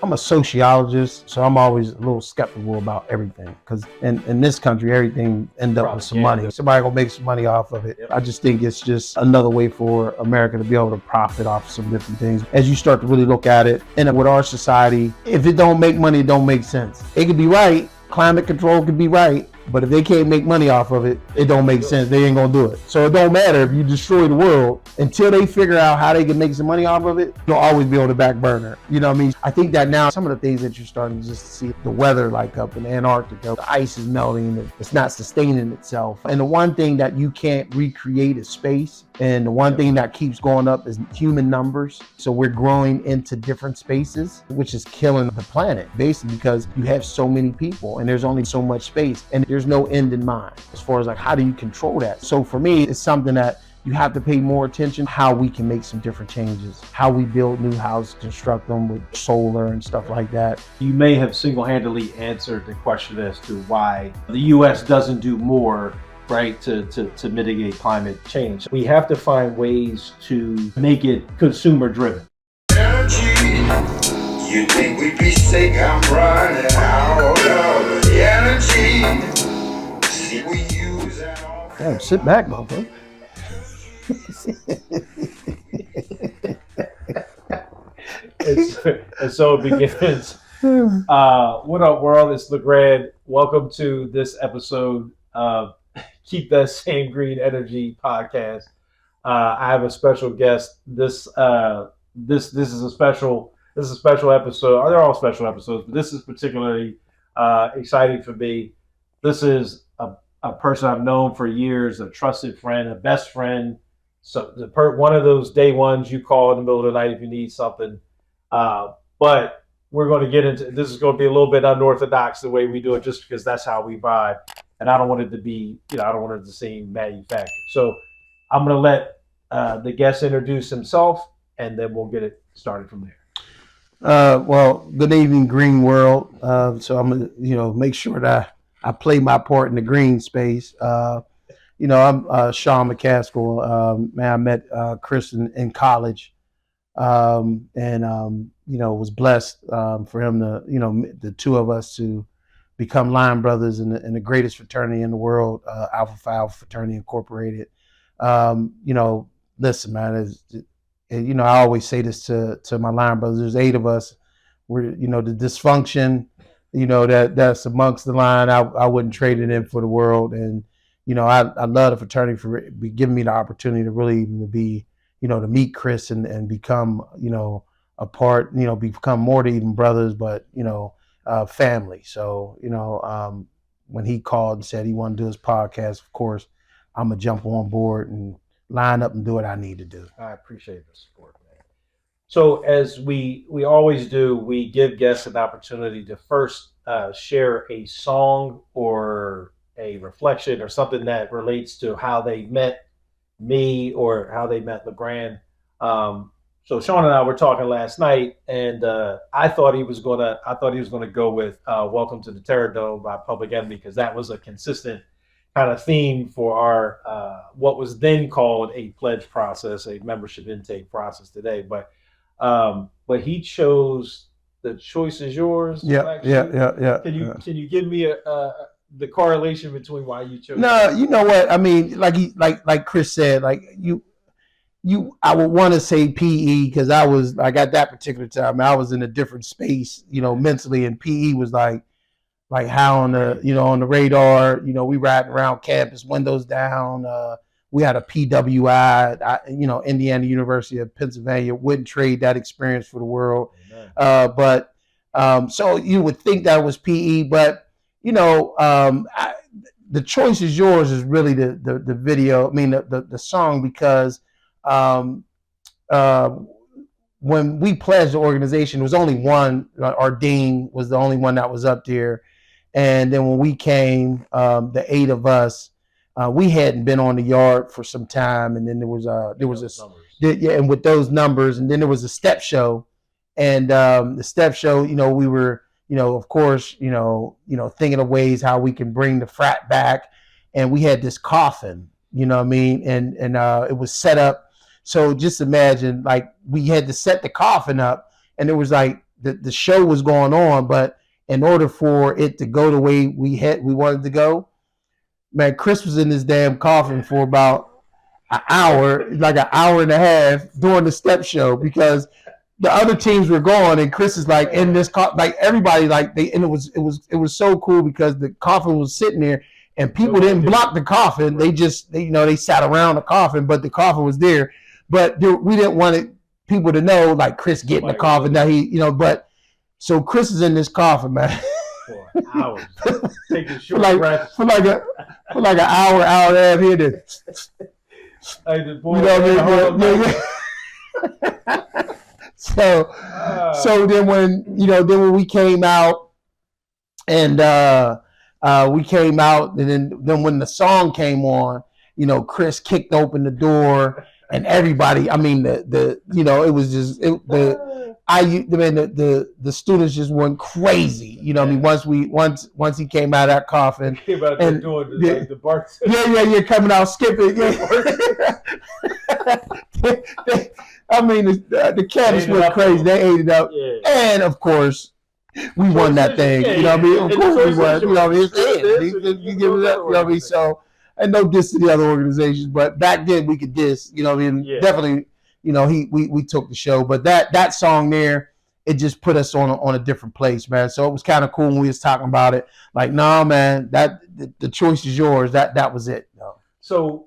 I'm a sociologist, so I'm always a little skeptical about everything because in this country, everything end up with some money. Somebody gonna make some money off of it. Yep. I just think it's just another way for America to be able to profit off some different things. As you start to really look at it, and with our society, if it don't make money, it don't make sense. It could be right. Climate control could be right. But if they can't make money off of it, it don't make sense. They ain't gonna do it. So it don't matter if you destroy the world until they figure out how they can make some money off of it. You'll always be on the back burner. You know what I mean? I think that now some of the things that you're starting to just see, the weather like up in Antarctica, the ice is melting, it's not sustaining itself. And the one thing that you can't recreate is space. And the one thing that keeps going up is human numbers. So we're growing into different spaces, which is killing the planet, basically, because you have so many people and there's only so much space and there's no end in mind as far as like, how do you control that? So for me, it's something that you have to pay more attention how we can make some different changes, how we build new houses, construct them with solar and stuff like that. You may have single-handedly answered the question as to why the U.S. doesn't do more, right, to mitigate climate change. We have to find ways to make it consumer driven. Energy, you think we'd be sick? I'm running out of energy. See, we use it all. Damn, sit back, motherfucker. And so it begins. What up, world? It's Legrand. Welcome to this episode of Keep That Same Green Energy podcast. I have a special guest. This is a special episode. They're all special episodes, but this is particularly exciting for me. This is a person I've known for years, a trusted friend, a best friend. So one of those day ones you call in the middle of the night if you need something. But we're going to get into this. Is going to be a little bit unorthodox the way we do it, just because that's how we vibe. And I don't want it to be, I don't want it to seem manufactured. So I'm going to let the guest introduce himself, and then we'll get it started from there. Well, good evening, Green World. So I'm going to, make sure that I play my part in the green space. I'm Sean McCaskill. I met Chris in college, and was blessed for him to, the two of us to become line brothers in the greatest fraternity in the world, Alpha Phi Alpha Fraternity Incorporated. Listen, man, I always say this to my line brothers. There's 8 of us. We're, the dysfunction, that's amongst the line. I wouldn't trade it in for the world. And, I love the fraternity for giving me the opportunity to really even be, to meet Chris and become, a part, become more than even brothers, but, family. So, when he called and said he wanted to do his podcast, of course, I'm going to jump on board and line up and do what I need to do. I appreciate the support, man. So as we always do, we give guests an opportunity to first share a song or a reflection or something that relates to how they met me or how they met Legrand. So Sean and I were talking last night, and I thought he was gonna go with "Welcome to the Terror Dome" by Public Enemy, because that was a consistent kind of theme for our what was then called a pledge process, a membership intake process today. But he chose "The Choice Is Yours." Yeah. Can you give me the correlation between why you chose? No, you know what I mean. Like Chris said, I would want to say PE because I was like at that particular time I was in a different space, mentally, and PE was like how on the on the radar. We riding around campus, windows down. We had a PWI, Indiana University of Pennsylvania. Wouldn't trade that experience for the world. But so you would think that was PE, but The Choice Is Yours is really the video. I mean the song, because when we pledged the organization, there was only one. Our dean was the only one that was up there, and then when we came, the 8 of us, we hadn't been on the yard for some time, and then there was and with those numbers, and then there was a step show, and the step show, we were, of course, thinking of ways how we can bring the frat back, and we had this coffin, and it was set up. So just imagine, like, we had to set the coffin up, and there was like the show was going on, but in order for it to go the way we wanted to go, man, Chris was in this damn coffin for about an hour, like an hour and a half during the step show because the other teams were gone and Chris is like in this like everybody like and it was so cool because the coffin was sitting there and people didn't block the coffin. They just they sat around the coffin, but the coffin was there. But we didn't want people to know like Chris getting the coffin that he but so Chris is in this coffin, man. For hours. Taking short breaths. For like an hour and a half here to like the boy, So then when we came out and then when the song came on, Chris kicked open the door and everybody, I mean it was just the students just went crazy. I mean once he came out of that coffin and the bar. Yeah, coming out skipping. I mean the caddies went crazy. They ate it up, and of course we won that thing. Of course we won. You give it up. So. And no diss to the other organizations, but back then we could diss. Definitely. We took the show, but that song there, it just put us on a different place, man. So it was kind of cool when we was talking about it. Like, nah, man, the choice is yours. That was it. No. So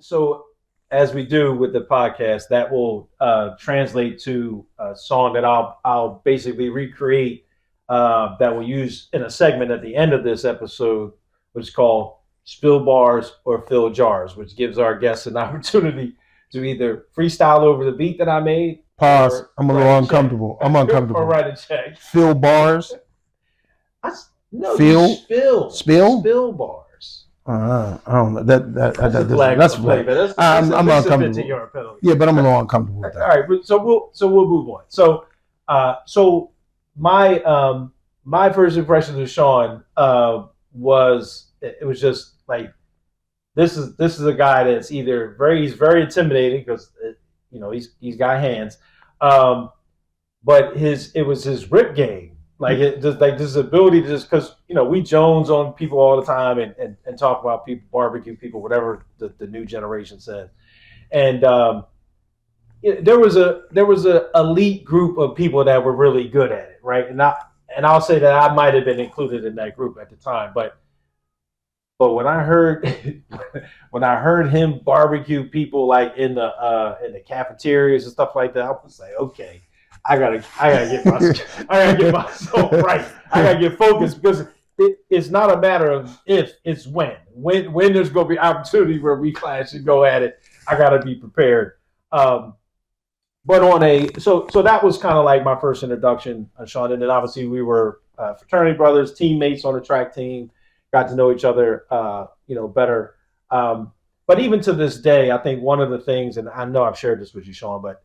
as we do with the podcast, that will translate to a song that I'll basically recreate that we'll use in a segment at the end of this episode, which is called Spill Bars or Fill Jars, which gives our guests an opportunity to either freestyle over the beat that I made. Pause. I'm a little uncomfortable. I'm uncomfortable. Or write a check. Fill bars. Spill bars. I don't know. That's flag. I'm uncomfortable. Yeah, but I'm a little uncomfortable with that. All right, so we'll move on. So my first impression of Sean was just like this is a guy that's either he's very intimidating because he's got hands, but it was his rip game, this ability to just because we Jones on people all the time and talk about people, barbecue people, whatever the new generation says, and there was a elite group of people that were really good at it, right? And I'll say that I might have been included in that group at the time, but when I heard him barbecue people like in the cafeterias and stuff like that, I was like, okay, I gotta get myself right. I gotta get focused because it's not a matter of if, it's when. When there's gonna be opportunity where we clash and go at it, I gotta be prepared. But so that was kind of like my first introduction, Sean, and then obviously we were fraternity brothers, teammates on the track team. Got to know each other, better. But even to this day, I think one of the things, and I know I've shared this with you, Sean, but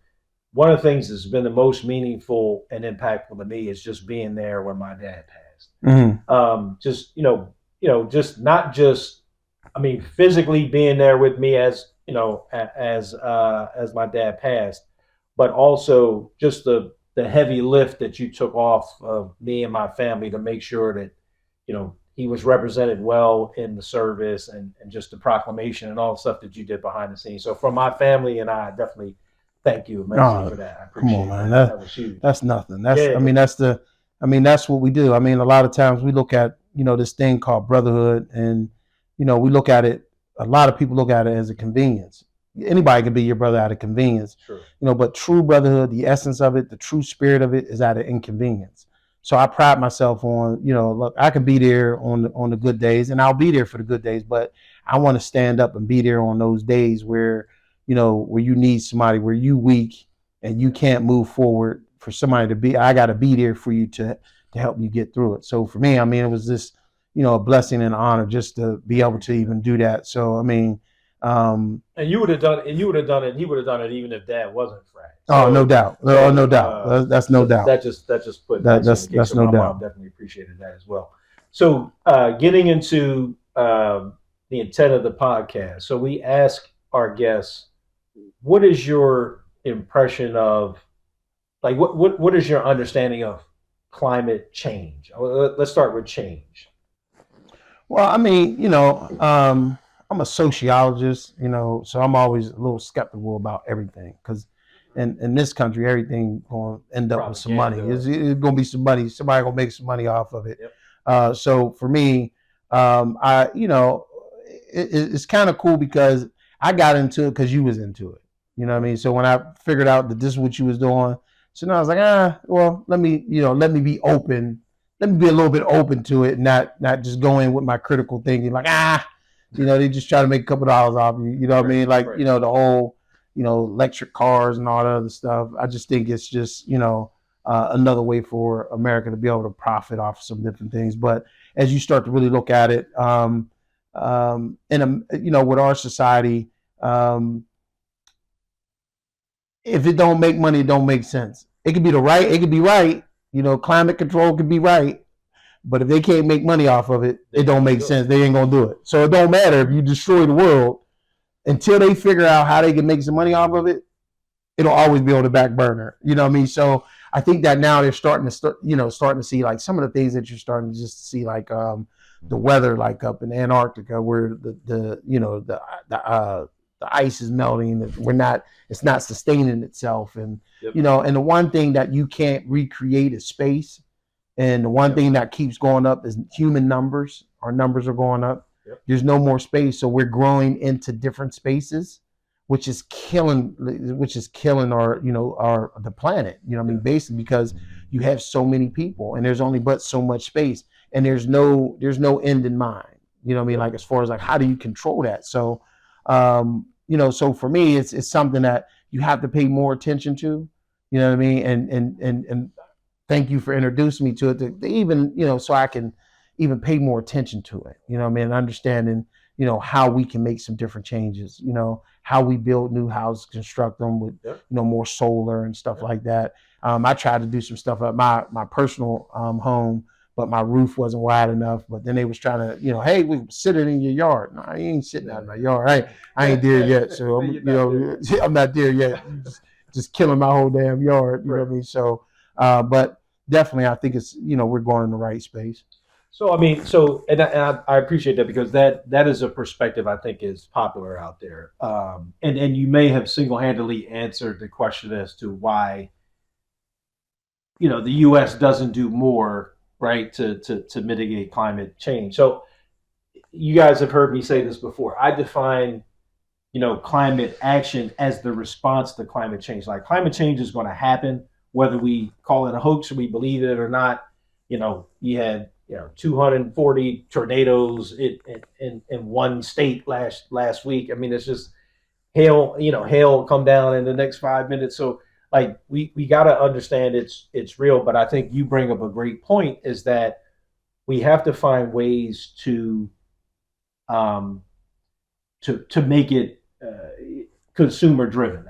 one of the things that's been the most meaningful and impactful to me is just being there when my dad passed. Mm-hmm. Just not just, physically being there with me as my dad passed, but also just the heavy lift that you took off of me and my family to make sure that, he was represented well in the service and just the proclamation and all the stuff that you did behind the scenes. So from my family and I definitely thank you immensely for that. I appreciate come on, man. That was huge. That's nothing. That's what we do. A lot of times we look at, this thing called brotherhood and, we look at it, a lot of people look at it as a convenience. Anybody can be your brother out of convenience, sure. But true brotherhood, the essence of it, the true spirit of it is out of inconvenience. So I pride myself on, look, I can be there on the good days and I'll be there for the good days, but I want to stand up and be there on those days where, where you need somebody, where you weak and you can't move forward for somebody to be, I got to be there for you to help you get through it. So for me, it was just, a blessing and an honor just to be able to even do that. So, and you would have done it, and he would have done it even if Dad wasn't frat. So, no doubt. No doubt. That's no doubt. That just put that's no doubt. Mom definitely appreciated that as well. So getting into the intent of the podcast. So we ask our guests, what is your impression of, like, what is your understanding of climate change? Let's start with change. Well, I mean, I'm a sociologist, so I'm always a little skeptical about everything because in this country, everything going to end up with some money. It's going to be some money. Somebody going to make some money off of it. Yep. So for me, it's kind of cool because I got into it because you was into it. You know what I mean? So when I figured out that this is what you was doing, so now I was like, well, let me be open. Let me be a little bit open to it, and not just go in with my critical thinking, like, they just try to make a couple dollars off you. You know what I mean? Like, the whole, electric cars and all that other stuff. I just think it's just, another way for America to be able to profit off some different things. But as you start to really look at it, with our society, if it don't make money, it don't make sense. It could be it could be right. Climate control could be right, but if they can't make money off of it, it don't make sense. They ain't gonna do it. So it don't matter if you destroy the world until they figure out how they can make some money off of it. It'll always be on the back burner. You know what I mean? So I think that now they're starting to see like some of the things that you're starting to just see, like the weather, like up in Antarctica, where the ice is melting. It's not sustaining itself, and and the one thing that you can't recreate is space, and the one thing that keeps going up is human numbers. Our numbers are going up. There's no more space, so we're growing into different spaces, which is killing our the planet. You know what I mean? Basically, because you have so many people, and there's only but so much space, and there's no end in mind. You know what I mean? Like, as far as like, how do you control that? So so for me, it's something that you have to pay more attention to. You know what I mean? And thank you for introducing me to it. To even so I can even pay more attention to it. You know what I mean? Understanding how we can make some different changes. How we build new houses, construct them with more solar and stuff like that. I tried to do some stuff at my personal home, but my roof wasn't wide enough. But then they was trying to, hey, we sit it in your yard. No, I ain't sitting out in my yard. I ain't there yet. So I'm not there yet. Just killing my whole damn yard. You know what I mean? So, but definitely, I think it's we're going in the right space. So I mean, and I appreciate that, because that is a perspective I think is popular out there, and you may have single-handedly answered the question as to why the U.S. doesn't do more, right, to mitigate climate change. So you guys have heard me say this before. I define climate action as the response to climate change. Like, climate change is going to happen whether we call it a hoax or we believe it or not. You had 240 tornadoes in one state last week. I mean, it's just hail come down in the next 5 minutes. So like, we got to understand it's real. But I think you bring up a great point, is that we have to find ways to make it consumer driven.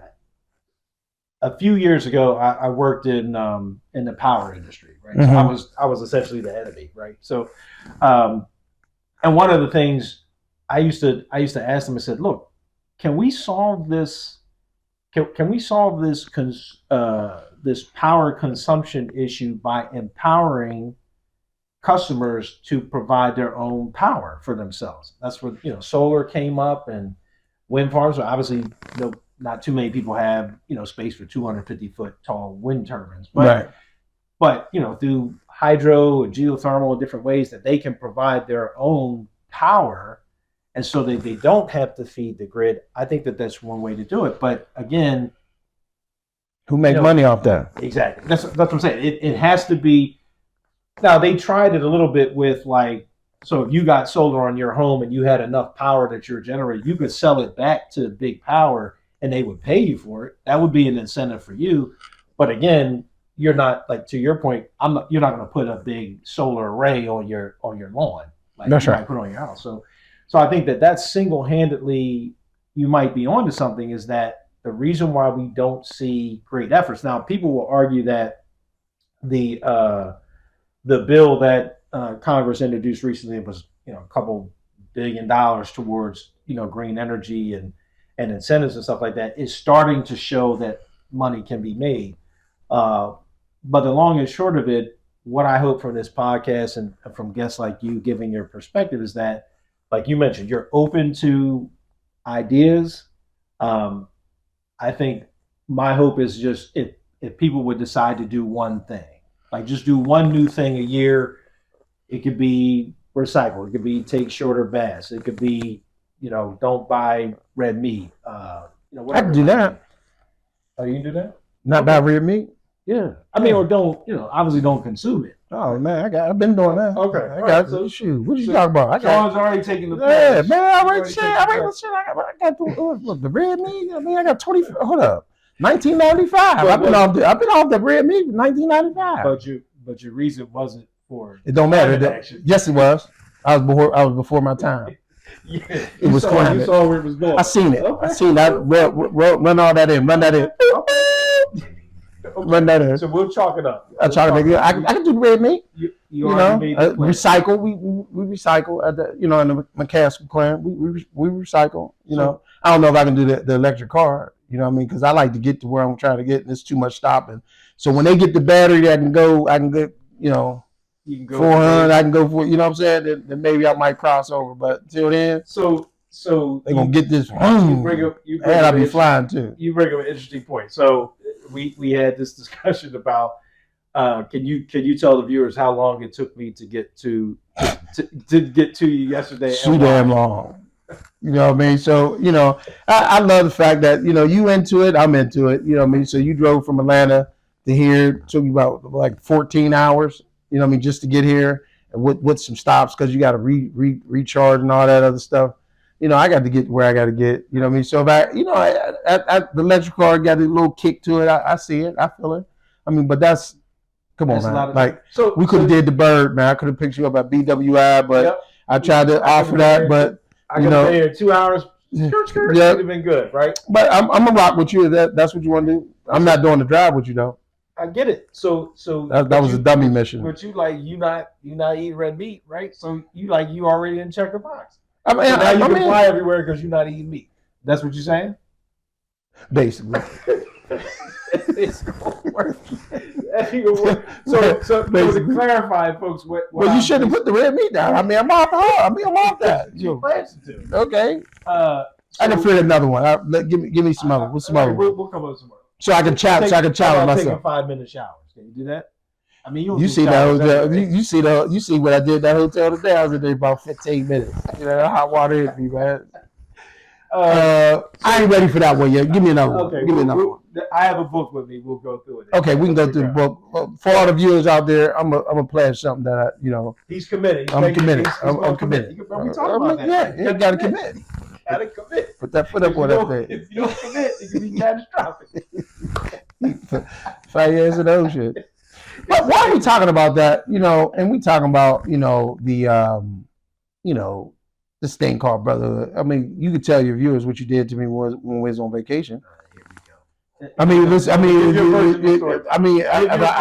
A few years ago, I worked in the power industry, right? Mm-hmm. So I was essentially the enemy, right? So, and one of the things I used to ask them, I said, look, can we solve this? Can we solve this this power consumption issue by empowering customers to provide their own power for themselves? That's where solar came up, and wind farms. Are obviously, not too many people have space for 250-foot tall wind turbines, but through hydro and geothermal and different ways that they can provide their own power, and so that they don't have to feed the grid. I think that that's one way to do it. But again, who make money off that? Exactly. That's what I'm saying. It has to be. Now, they tried it a little bit with, like, so if you got solar on your home and you had enough power that you're generating, you could sell it back to big power and they would pay you for it. That would be an incentive for you. But again, you're not, like, to your point, you're not going to put a big solar array on your lawn. Like, that's right. Might put on your house. So I think that single-handedly, you might be onto something, is that the reason why we don't see great efforts. Now, people will argue that the bill that Congress introduced recently was a couple $1 billion towards green energy and incentives and stuff like that, is starting to show that money can be made. But the long and short of it, what I hope from this podcast and from guests like you giving your perspective is that, like you mentioned, you're open to ideas. I think my hope is just if people would decide to do one thing, like just do one new thing a year. It could be recycle. It could be take shorter baths. It could be, don't buy red meat. I can do that. Oh, you can do that? Not buy red meat? Yeah. I mean, or don't, obviously don't consume it. Oh man, I've been doing that. Okay. I got so shoot. What you talking about? Sean's already taking the yeah, man. I got the red meat. I mean, I got 20. Hold up, 1995. I've been off the red meat. 1995. But your reason wasn't for it. Don't matter. Yes, it was. I was before my time. Yeah, it was climate. You saw where it was going. I seen it. Okay. I seen that. Run all that in. Run that in. Okay. Run that in. So we'll chalk it up. I can do the red meat. You recycle. We recycle at the in the McCaskill clan. We recycle. I don't know if I can do the electric car. You know what I mean? Because I like to get to where I'm trying to get, and it's too much stopping. So when they get the battery, I can get you can go 400. I can go for you know what I'm saying. Then maybe I might cross over. But until then, so they're gonna get this. And I'll be flying too. You bring up an interesting point. So we had this discussion about can you tell the viewers how long it took me to get to get to you yesterday? Too damn long. You know what I mean? So I love the fact that you into it, I'm into it. You know what I mean? So you drove from Atlanta to here. It took you about like 14 hours. You know what I mean? Just to get here with some stops because you got to recharge and all that other stuff. I got to get where I got to get. You know what I mean? So if the electric car got a little kick to it. I see it. I feel it. I mean, but come on, man. Like we could have did the bird, man. I could have picked you up at BWI, but I tried to offer that, but I got to stay 2 hours. It would have been good, right? But I'm gonna rock with you. That's what you want to do. I'm not doing the drive with you though. I get it. So that was a dummy mission. But you not eating red meat, right? So you already didn't check the box. I mean, so now you can fly everywhere because you're not eating meat. That's what you're saying? Basically. It's gonna work. So to clarify, folks, well, you shouldn't put the red meat down. I mean, I'm off that. You plans to. Okay. I can fit another one. Give me some other. What's some other? We'll come up with some other. So I can challenge myself. Take a 5-minute shower. Can you do that? I mean, you see that hotel. You see what I did at that hotel today. I was in there about 15 minutes. Hot water hit me, man. I ain't ready for that one yet. Give me another one. Okay, Give me another one. I have a book with me. We'll go through it. Okay, we can go through the book. For all the viewers out there, I'm gonna pledge something that He's committed. I'm committed. I'm committed. We talk about that. Yeah, you gotta commit. Gotta commit. Put that foot up on that thing. If you don't commit, it can be catastrophic. 5 years in the ocean. But why are we talking about that? And we talking about this thing called brotherhood. I mean, you could tell your viewers what you did to me when we was on vacation. I mean, I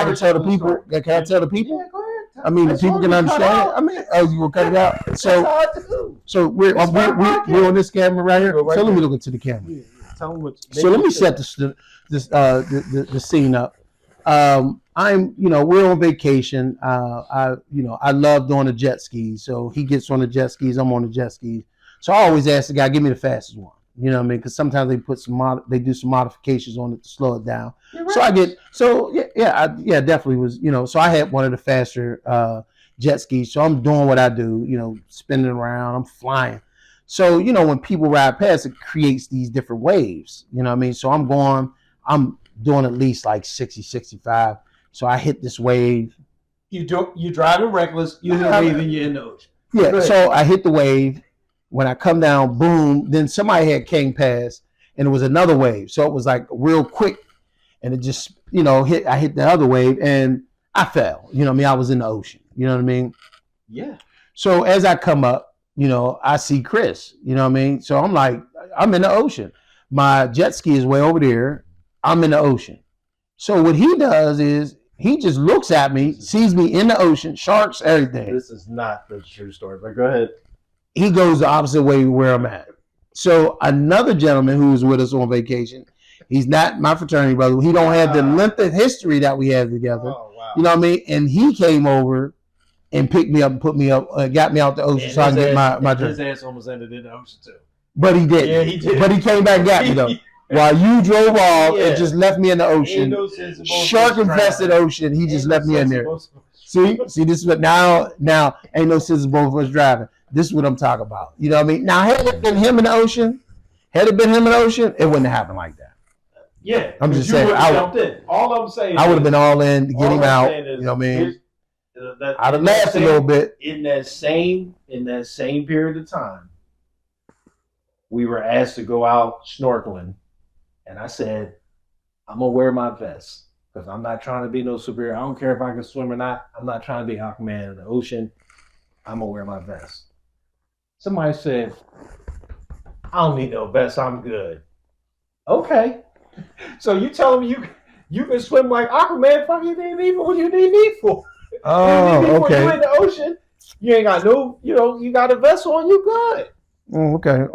can tell the people. Can I tell the people? Yeah, go ahead. I mean, the people can understand. I mean, you will cut it out. So we're on this camera right here. So let me look into the camera. Yeah. Tell them what. So let me set the scene up. We're on vacation. I love doing the jet skis. So he gets on the jet skis. I'm on the jet skis. So I always ask the guy, give me the fastest one. You know what I mean? Because sometimes they do some modifications on it to slow it down. Right. So I definitely was. So I had one of the faster jet skis. So I'm doing what I do. Spinning around. I'm flying. So when people ride past, it creates these different waves. You know what I mean? So I'm doing at least like 60, 65. So I hit this wave. You driving reckless. You hit a wave and you're in the ocean. Yeah. So I hit the wave. When I come down, boom, then somebody had came past and it was another wave. So it was like real quick and it just, I hit the other wave and I fell. I was in the ocean. You know what I mean? Yeah. So as I come up, I see Chris. You know what I mean? So I'm like, I'm in the ocean. My jet ski is way over there. I'm in the ocean. So what he does is he just looks at me, sees me in the ocean, sharks, everything. This is not the true story, but go ahead. He goes the opposite way where I'm at. So another gentleman who was with us on vacation, he's not my fraternity brother. He don't have the length of history that we had together. Oh, wow. You know what I mean? And he came over and picked me up and put me up, got me out the ocean so I can get my drink. His ass almost ended in the ocean too. But he did. Yeah, he did. But he came back and got me though. While you drove off and just left me in the ocean, shark infested ocean, he just left me in there. See, this is what now ain't no sense of both of us driving. This is what I'm talking about. You know what I mean? Now, had it been him in the ocean, it wouldn't have happened like that. Yeah, I'm just saying. All I'm saying, I would have been all in to get him out. You know what I mean? I'd have laughed a little bit. In that same period of time, we were asked to go out snorkeling, and I said, I'm gonna wear my vest because I'm not trying to be no superhero. I don't care if I can swim or not. I'm not trying to be Aquaman in the ocean. I'm gonna wear my vest. Somebody said, I don't need no vest. I'm good. Okay. So you telling me you can swim like Aquaman? Fuck, you need me for what you need me for? Oh, okay. You in the ocean, you ain't got no, you got a vessel on, you good. Okay.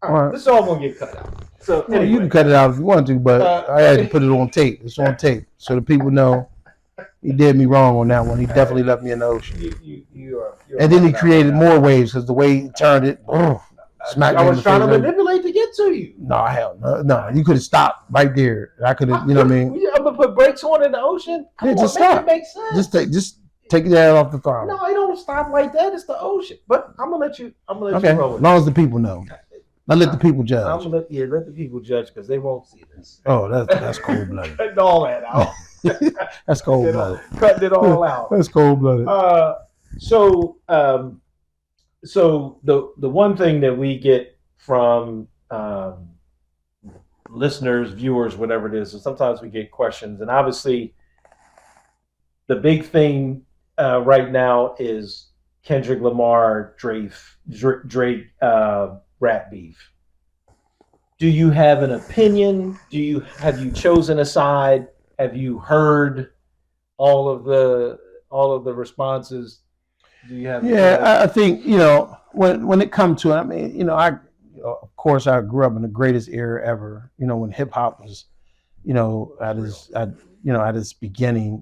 All right. This is all gonna get cut out. So anyway. You can cut it out if you want to, but I had to put it on tape. It's on tape so the people know he did me wrong on that one. He definitely left me in the ocean. You're and then he created more waves because the way he turned it, smacked me. I was trying to manipulate to get to you. No, hell no. You could have stopped right there. I could have, you know what I mean? I'm gonna put brakes on in the ocean. Yeah, just stop. It makes sense. Just take your head off the throttle. No, it don't stop like that. It's the ocean. But I'm gonna let you. Okay, as long as the people know. I let the people judge. I'm gonna let the people judge because they won't see this. Oh, that's cold blooded. Cutting all that out. That's cold blooded. Cutting it all out. That's cold blooded. So the one thing that we get from listeners, viewers, whatever it is sometimes we get questions, and obviously the big thing right now is Kendrick Lamar, Drake rap beef. Do you have an opinion? Have you chosen a side? Have you heard all of the responses? Do you have? Yeah, I think when it comes to it, I mean, of course I grew up in the greatest era ever. When hip hop was, at its beginning.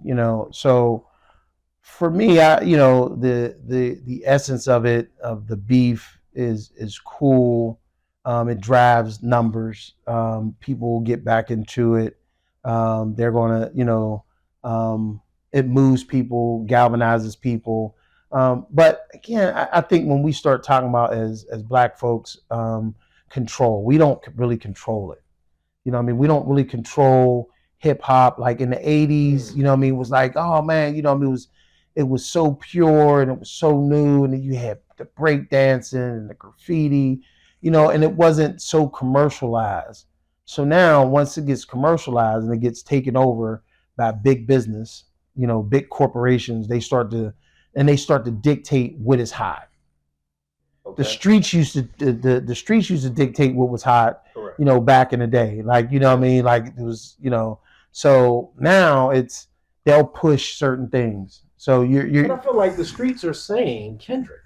So for me, the essence of it, of the beef, is cool. It drives numbers. People will get back into it. They're gonna, it moves people, galvanizes people. But again, I think when we start talking about as Black folks, control, we don't really control it. We don't really control hip hop like in the 80s. It was like, oh man, it was so pure and it was so new, and then you had the break dancing and the graffiti, and it wasn't so commercialized. So now once it gets commercialized and it gets taken over by big business, big corporations, they start to dictate what is hot. Okay. The streets used to dictate what was hot. Correct. Back in the day, like, like it was, so now they'll push certain things. So you're. But I feel like the streets are saying Kendrick.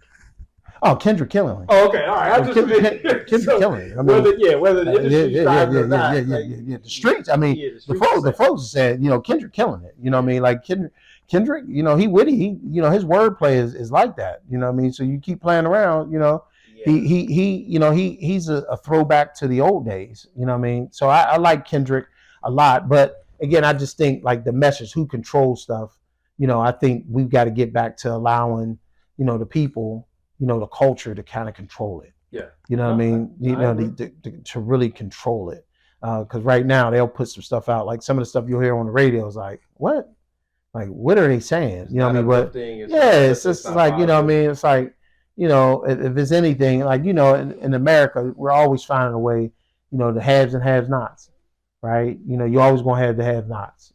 Oh, Kendrick killing. Oh, okay, all right. Kendrick killing. I mean, whether the industry or not. The streets. I mean, the folks said, Kendrick killing it. Like Kendrick, he witty. His wordplay is like that. So you keep playing around. He's a throwback to the old days. So I like Kendrick a lot, but again, I just think like the message, who controls stuff. I think we've got to get back to allowing, the people, the culture to kind of control it. Yeah. What I mean? To really control it. Because right now they'll put some stuff out, like some of the stuff you'll hear on the radio is like, what? Like, what are they saying? But it's just like, it's like, if it's anything, like, in America, we're always finding a way, the haves and have-nots, right? You're always going to have the have-nots,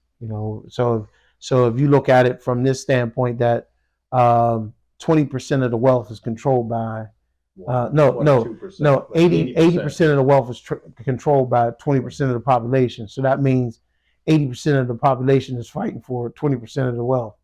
So if you look at it from this standpoint, that 20% of the wealth is controlled by 80% of the wealth is controlled by 20% of the population. So that means 80% of the population is fighting for 20% of the wealth.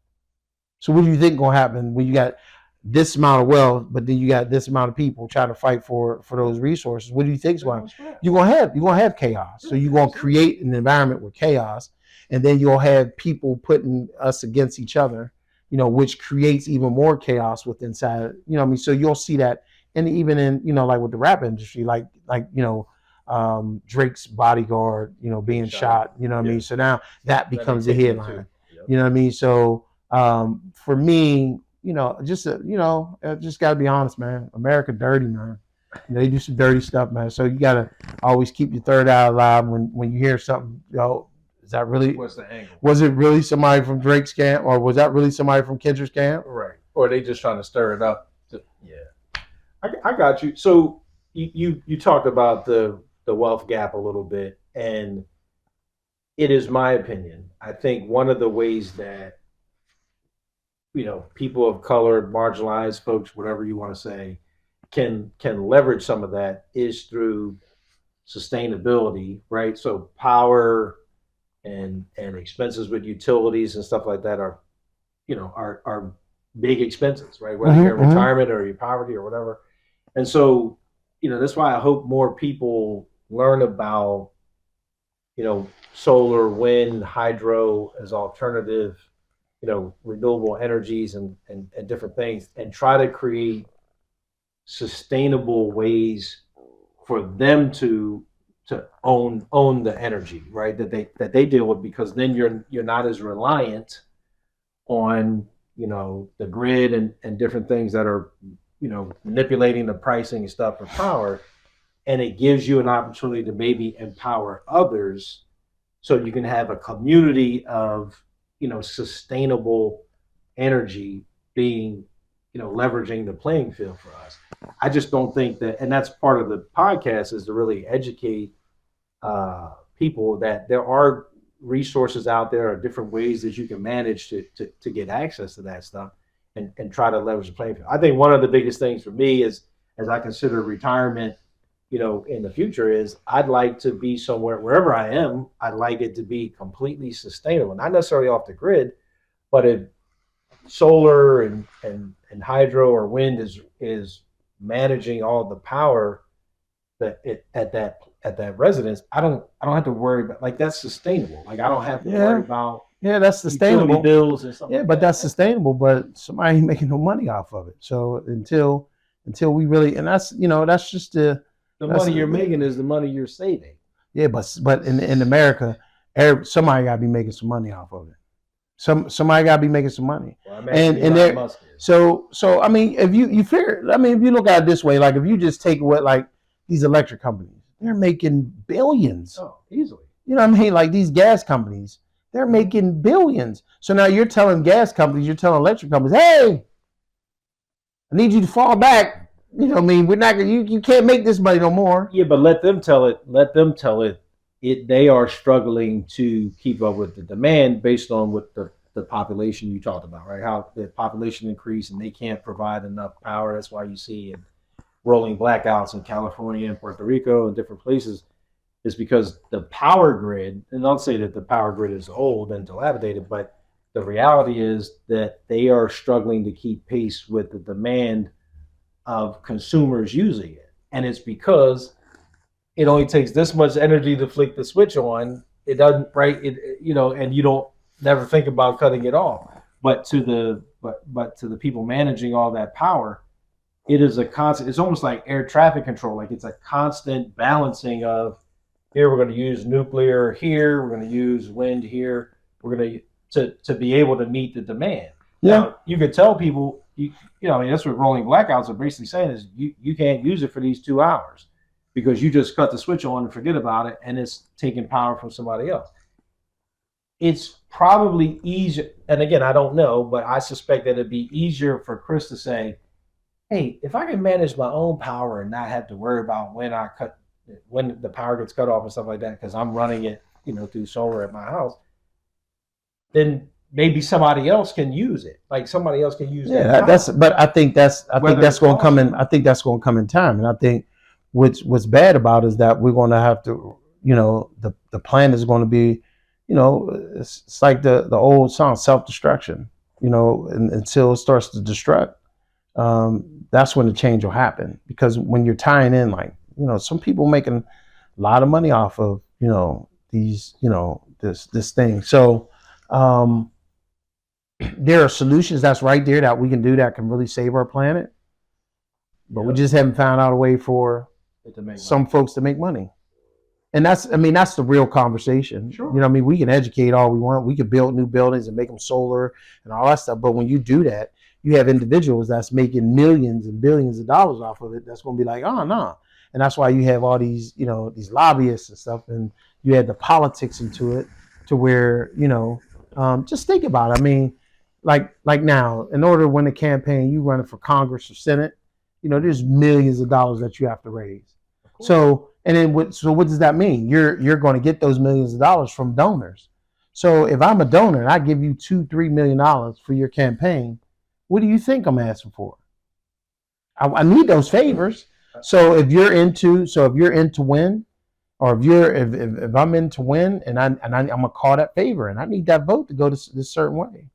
So what do you think gonna happen when you got this amount of wealth, but then you got this amount of people trying to fight for those resources? What do you think is going to happen? You're gonna have chaos. So you're gonna create an environment with chaos. and then you'll have people putting us against each other, which creates even more chaos with inside. So you'll see that, and even in like with the rap industry, like Drake's bodyguard, being shot. So now that becomes a headline. Yep. So for me, just gotta be honest, man. America dirty, man. They do some dirty stuff, man. So you gotta always keep your third eye alive when you hear something. Is that really? What's the angle? Was it really somebody from Drake's camp, or was that really somebody from Kendrick's camp? Right. Or are they just trying to stir it up? I got you. So you talked about the wealth gap a little bit, and it is my opinion. I think one of the ways that people of color, marginalized folks, whatever you want to say, can leverage some of that is through sustainability, right? So power and expenses with utilities and stuff like that are big expenses, right? Whether you're in retirement or you're poverty or whatever. And so, that's why I hope more people learn about, solar, wind, hydro as alternative, renewable energies and different things, and try to create sustainable ways for them to own the energy, right? That they deal with, because then you're not as reliant on the grid and different things that are manipulating the pricing and stuff for power, and it gives you an opportunity to maybe empower others, so you can have a community of sustainable energy being leveraging the playing field for us. I just don't think that, and that's part of the podcast, is to really educate people that there are resources out there, or different ways that you can manage to get access to that stuff, and try to leverage the playing field. I think one of the biggest things for me is, as I consider retirement, in the future, is I'd like to be somewhere, wherever I am, I'd like it to be completely sustainable, not necessarily off the grid, but if solar and hydro or wind is managing all the power that at that residence, I don't have to worry about, like, that's sustainable. Like, I don't have to worry about that's sustainable bills and stuff. Yeah, but that's sustainable. But somebody ain't making no money off of it. So until we really, and that's that's just the money you're making is the money you're saving. Yeah, but in America, somebody got to be making some money off of it. Somebody got to be making some money. Well, and there, so I mean, if you figure, I mean, if you look at it this way, like if you just take what, like, these electric companies, they're making billions. Oh, easily. You know what I mean? Like these gas companies, they're making billions. So now you're telling gas companies, you're telling electric companies, hey, I need you to fall back. You know what I mean? We're not gonna, you can't make this money no more. Yeah, but let them tell it. They are struggling to keep up with the demand based on what the population you talked about, right? How the population increased and they can't provide enough power. That's why you see rolling blackouts in California and Puerto Rico and different places, is because the power grid, and I'll say that the power grid is old and dilapidated, but the reality is that they are struggling to keep pace with the demand of consumers using it. And it's because it only takes this much energy to flick the switch on. It doesn't, right? And you don't never think about cutting it off. But to the people managing all that power, it is a constant. It's almost like air traffic control. Like, it's a constant balancing of, here we're going to use nuclear, here we're going to use wind, here we're going to be able to meet the demand. Yeah, now, you could tell people, I mean, that's what rolling blackouts are basically saying, is you can't use it for these 2 hours because you just cut the switch on and forget about it, and it's taking power from somebody else. It's probably easier, and again, I don't know, but I suspect that it'd be easier for Chris to say, hey, if I can manage my own power and not have to worry about when the power gets cut off and stuff like that, because I'm running it, through solar at my house, then maybe somebody else can use it. Like, somebody else can use it. Yeah, but I think that's going to come in. I think that's going to come in time. And I think what's bad about it is that we're going to have to, the plan is going to be, it's like the old song, self-destruction, and until it starts to destruct, that's when the change will happen. Because when you're tying in, like, some people making a lot of money off of, these this thing. So there are solutions that's right there that we can do that can really save our planet, but we just haven't found out a way for some folks to make money. And that's the real conversation. Sure. You know what I mean? We can educate all we want. We can build new buildings and make them solar and all that stuff. But when you do that, you have individuals that's making millions and billions of dollars off of it. That's going to be like, oh, no. And that's why you have all these, these lobbyists and stuff. And you add the politics into it to where, just think about it. I mean, like now, in order to win a campaign, you running for Congress or Senate, there's millions of dollars that you have to raise. So what does that mean? You're going to get those millions of dollars from donors. So if I'm a donor and I give you $2-3 million for your campaign, what do you think I'm asking for? I need those favors. So if you're into win, or if I'm in to win, and I'm gonna call that favor, and I need that vote to go this certain way.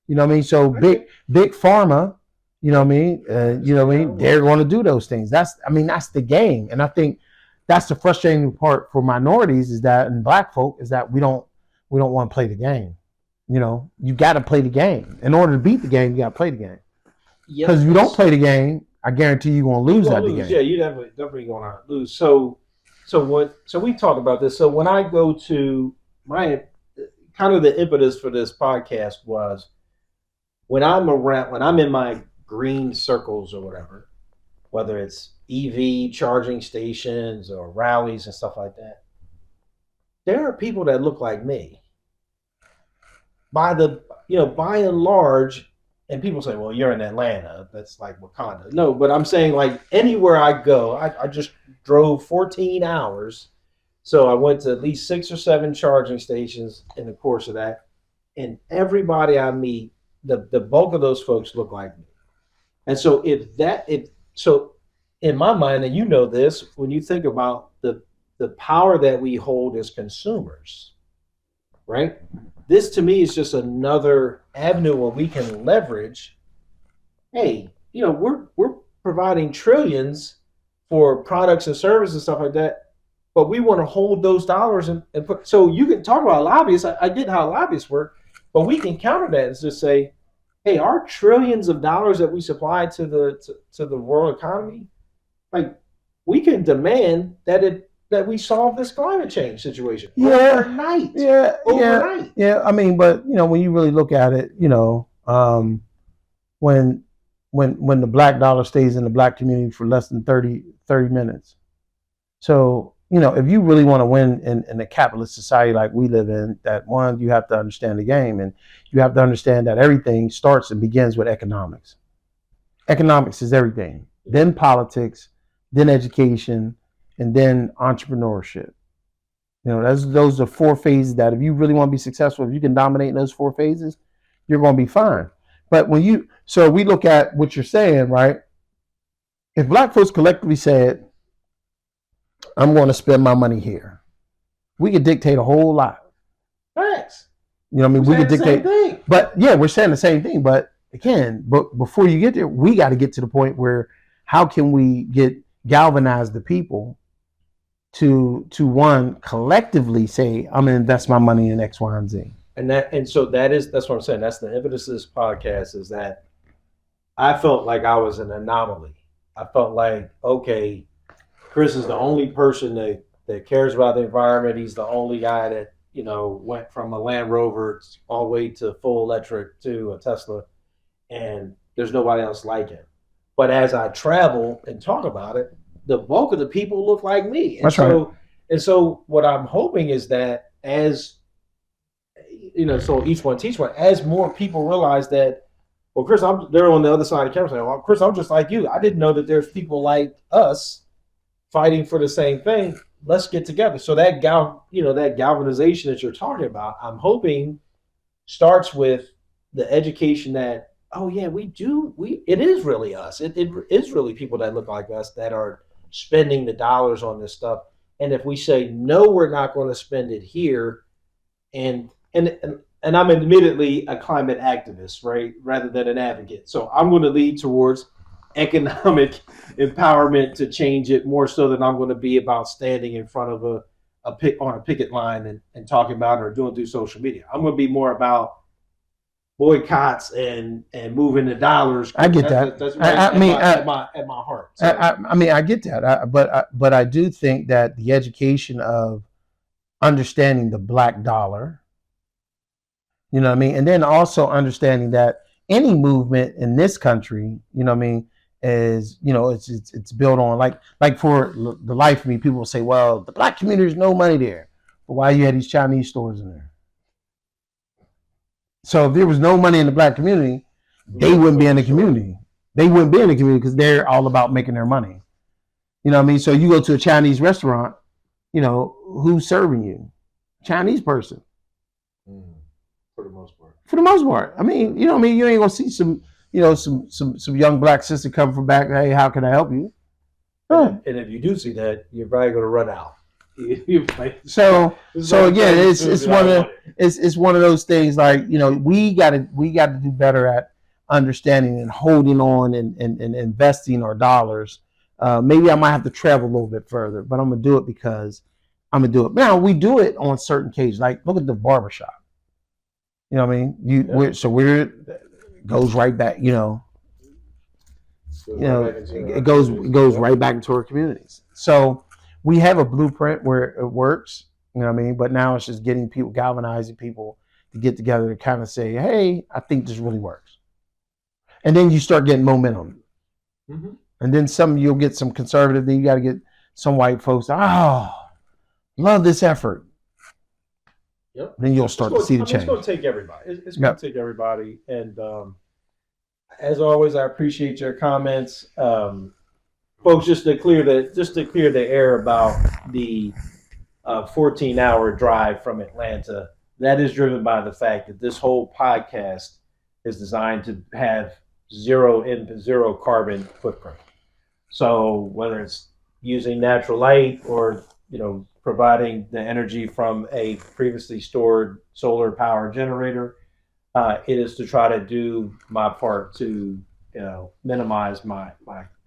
You know what I mean? So big pharma, they're going to do those things. That's the game, and I think that's the frustrating part for minorities and black folk is that we don't want to play the game. You got to play the game. In order to beat the game, you got to play the game. Because if you don't play the game, I guarantee you're going to lose the game. Yeah, you definitely going to lose. So we talked about this. So when I go to my kind of the impetus for this podcast was when I'm in my green circles or whatever, whether it's EV charging stations or rallies and stuff like that, there are people that look like me. By and large, and people say, well, you're in Atlanta, that's like Wakanda. No, but I'm saying like anywhere I go, I just drove 14 hours. So I went to at least 6 or 7 charging stations in the course of that. And everybody I meet, the bulk of those folks look like me. And so so in my mind, and this, when you think about the power that we hold as consumers, right? This to me is just another avenue where we can leverage. Hey, we're providing trillions for products and services and stuff like that, but we want to hold those dollars and put. So you can talk about lobbyists. I get how lobbyists work, but we can counter that and just say, hey, our trillions of dollars that we supply to the world economy, like we can demand that we solve this climate change situation overnight. Overnight. Yeah. I mean, but when you really look at it, when the black dollar stays in the black community for less than 30 minutes. So, if you really want to win in a capitalist society like we live in, that one, you have to understand the game, and you have to understand that everything starts and begins with economics. Economics is everything. Then politics, then education, and then entrepreneurship. Those are 4 phases that if you really want to be successful, if you can dominate in those 4 phases, you're going to be fine. But so we look at what you're saying, right? If black folks collectively said, I'm going to spend my money here, we could dictate a whole lot. Thanks. We could dictate. But yeah, we're saying the same thing. But again, before you get there, we got to get to the point where how can we galvanize the people to one collectively say, I'm gonna invest my money in X, Y, and Z. And so that's what I'm saying. That's the impetus of this podcast, is that I felt like I was an anomaly. I felt like, okay, Chris is the only person that cares about the environment. He's the only guy that, went from a Land Rover all the way to full electric to a Tesla, and there's nobody else like him. But as I travel and talk about it, the bulk of the people look like me. That's right. And so what I'm hoping is that as, so each one teach one, as more people realize that, well, Chris, they're on the other side of the camera saying, well, Chris, I'm just like you. I didn't know that there's people like us fighting for the same thing. Let's get together. So that galvanization that you're talking about, I'm hoping starts with the education that, oh yeah, it is really us. It is really people that look like us that are spending the dollars on this stuff. And if we say, no, we're not going to spend it here, and I'm admittedly a climate activist, right, rather than an advocate. So I'm going to lead towards economic empowerment to change it more so than I'm going to be about standing in front of on a picket line and talking about it or doing through social media. I'm going to be more about boycotts and moving the dollars. I get that. That's right at my heart. So, I mean, I get that. But I do think that the education of understanding the black dollar, you know what I mean, and then also understanding that any movement in this country, you know what I mean, is, you know, it's built on like for the life of me, people will say, well, the black community, there's no money there, but why you had these Chinese stores in there? So if there was no money in the black community, they wouldn't be in the community. They wouldn't be in the community because they're all about making their money. You know what I mean? So you go to a Chinese restaurant, you know, who's serving you? Chinese person. For the most part. For the most part. I mean, you know what I mean? You ain't gonna see some young black sister come from back, hey, how can I help you? And if you do see that, you're probably gonna run out. So again, it's one of those things, like, you know, we gotta do better at understanding and holding on and investing our dollars. Maybe I might have to travel a little bit further, but I'm gonna do it because I'm gonna do it. Now we do it on certain occasions. Like look at the barbershop. You know what I mean? We're goes right back. You know, it goes right back into our communities. So we have a blueprint where it works. You know what I mean? But now it's just getting people, galvanizing people to get together to kind of say, hey, I think this really works. And then you start getting momentum. Mm-hmm. And then you'll get some conservative, then you got to get some white folks, oh, love this effort. Yep. Then you'll start to see the change. It's going to take everybody. It's going to take everybody. And as always, I appreciate your comments. Folks, just to clear the air about the 14-hour drive from Atlanta, that is driven by the fact that this whole podcast is designed to have zero carbon footprint. So whether it's using natural light or, you know, providing the energy from a previously stored solar power generator, it is to try to do my part to, you know, minimize my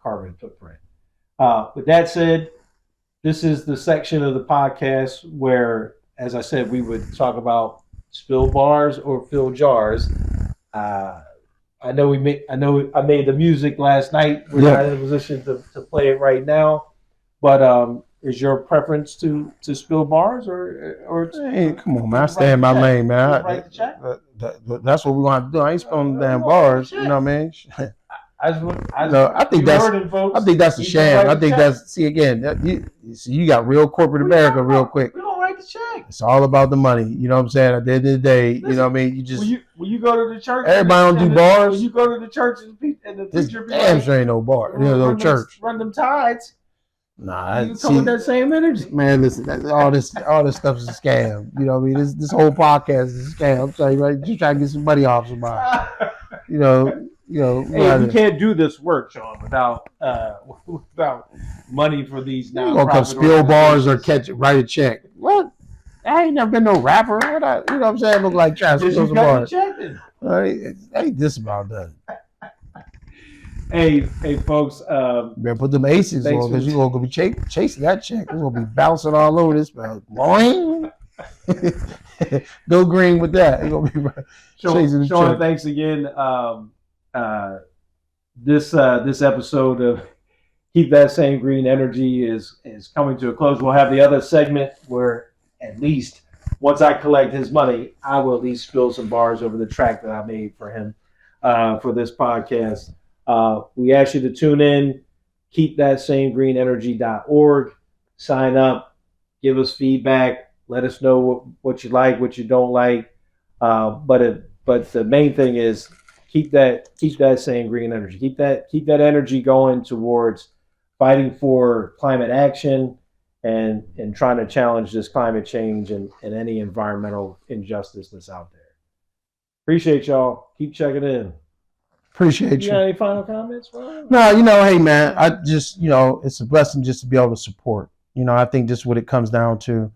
carbon footprint. With that said, this is the section of the podcast where, as I said, we would talk about spill bars or fill jars. I know I made the music last night. We're not in a position to play it right now, but is your preference to spill bars or hey, come on, man! I stay in my lane, man. Write the check? That's what we're gonna have to do. I ain't spilling damn bars. You know what I mean? I think that's a sham. I think that's you got real corporate America real quick. We don't write the check. It's all about the money. You know what I'm saying? At the end of the day, you know what I mean. You just when you go to the church, everybody don't do bars. When you go to the church and the preacher be damn sure ain't no bar. You know, no church. Run them tides. Nah, you come with that same energy. Man, listen, all this stuff is a scam. You know what I mean? This whole podcast is a scam. I'm telling you, right? Just trying to get some money off somebody. You know. Hey, we can't do this work, Sean, without money for these now. You gonna come spill bars or write a check? What? I ain't never been no rapper. You know what I'm saying? Look like trying to spill some bars. Ain't this about done? Hey, folks. Better put them aces on because you're gonna be chasing that check. We're gonna be bouncing all over this belt. Boing. Go green with that. You're gonna be chasing the Sean, check. Thanks again. This episode of Keep That Same Green Energy is coming to a close. We'll have the other segment where at least once I collect his money, I will at least spill some bars over the track that I made for him for this podcast. We ask you to tune in, keepthatsamegreenenergy.org, sign up, give us feedback, let us know what you like, what you don't like. But the main thing is keep that same green energy. Keep that energy going towards fighting for climate action and trying to challenge this climate change and any environmental injustice that's out there. Appreciate y'all. Keep checking in. Appreciate you. You got any final comments, Ron? No, hey man, I just, it's a blessing just to be able to support. I think this is what it comes down to,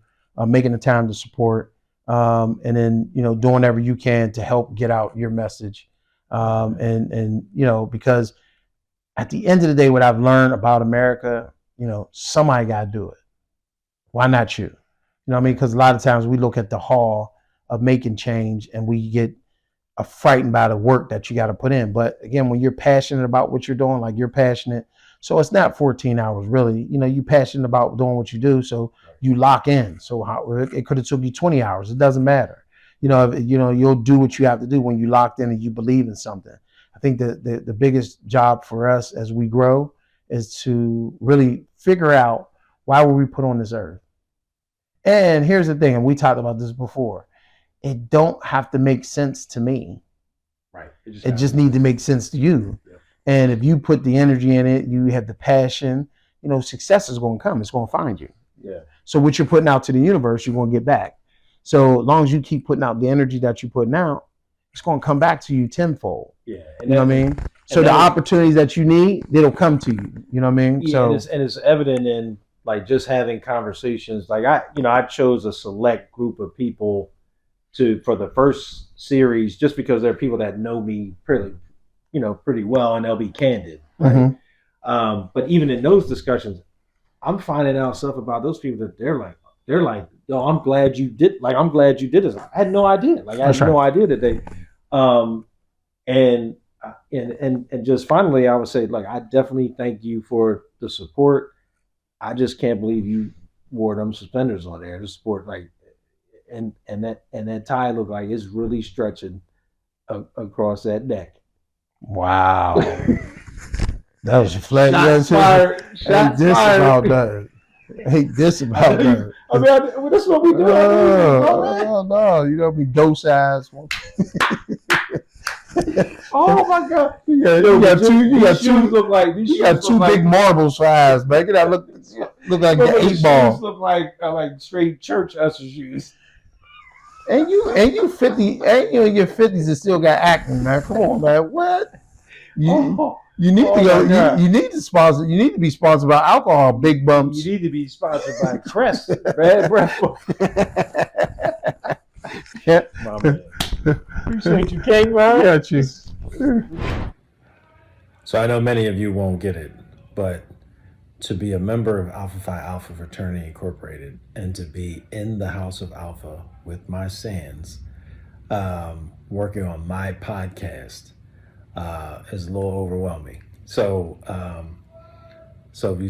making the time to support, and then, doing whatever you can to help get out your message. Because at the end of the day, what I've learned about America, somebody got to do it. Why not you? You know what I mean? Because a lot of times we look at the haul of making change and we get frightened by the work that you got to put in. But again, when you're passionate about what you're doing, like you're passionate, so it's not 14 hours really. You know, you're passionate about doing what you do, so you lock in. So it could have took you 20 hours. It doesn't matter. You know, you'll do what you have to do when you locked in and you believe in something. I think the biggest job for us as we grow is to really figure out why were we put on this earth. And here's the thing, and we talked about this before. It don't have to make sense to me. Right. It just needs to make sense to you. Yeah. And if you put the energy in it, you have the passion, you know, success is going to come. It's going to find you. Yeah. So what you're putting out to the universe, you're going to get back. So as long as you keep putting out the energy that you're putting out, it's going to come back to you tenfold. Yeah. You know what I mean? So the opportunities that you need, it'll come to you. You know what I mean? Yeah, and it's evident in like just having conversations. Like I chose a select group of people for the first series just because they're people that know me pretty well, and they'll be candid. Right? Mm-hmm. But even in those discussions, I'm finding out stuff about those people that they're like, yo, I'm glad you did this. I had no idea. Like I had no idea that they, and just finally, I would say, like, I definitely thank you for the support. I just can't believe you wore them suspenders on there to support, like, and that tie looked like it's really stretching across that neck. Wow. That was a flag. Shots fired. Shots fired. Hate this about that. I mean, that's what we do. No, you don't be docile. Oh my God! You got two big marbles for eyes, man. That look like the 8 ball. Look like straight church usher shoes. And you 50, and you in your 50s and still got acne, man. Come on, man. What? You need to go. You need to sponsor. You need to be sponsored by alcohol. Big bumps. You need to be sponsored by Crest. Bad breath. Yeah, my man. Appreciate you, King. Man. Yeah, cheers. So I know many of you won't get it, but to be a member of Alpha Phi Alpha Fraternity Incorporated and to be in the House of Alpha with my Sands, working on my podcast, is a little overwhelming. So, if you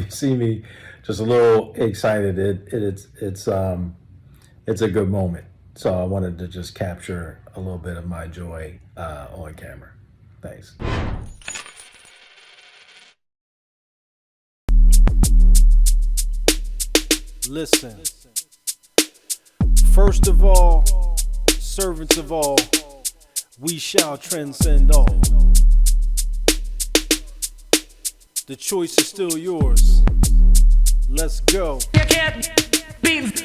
see me just a little excited, it's a good moment. So I wanted to just capture a little bit of my joy on camera. Thanks. Listen. First of all, servants of all, we shall transcend all. The choice is still yours. Let's go.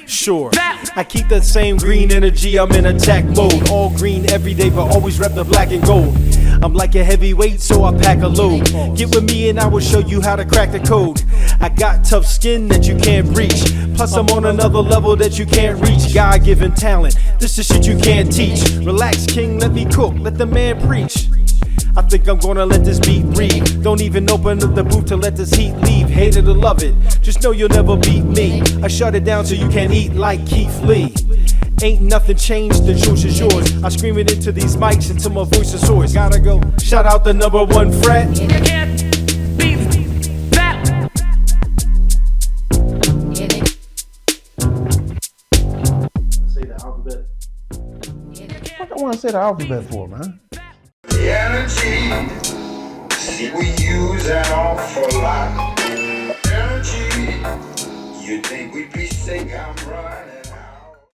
Sure, I keep that same green energy, I'm in attack mode. All green every day, but always rep the black and gold. I'm like a heavyweight, so I pack a load. Get with me and I will show you how to crack the code. I got tough skin that you can't reach. Plus I'm on another level that you can't reach. God-given talent, this is shit you can't teach. Relax, king, let me cook, let the man preach. I think I'm gonna let this beat breathe. Don't even open up the booth to let this heat leave. Hate it or love it, just know you'll never beat me. I shut it down so you can't eat like Keith Lee. Ain't nothing changed, the choice is yours. I scream it into these mics until my voice is hoarse. Gotta go, shout out the #1 frat. Say the alphabet. What I want to say the alphabet for, man? Energy, see we use an awful lot. Energy, you think we'd be sick? I'm running.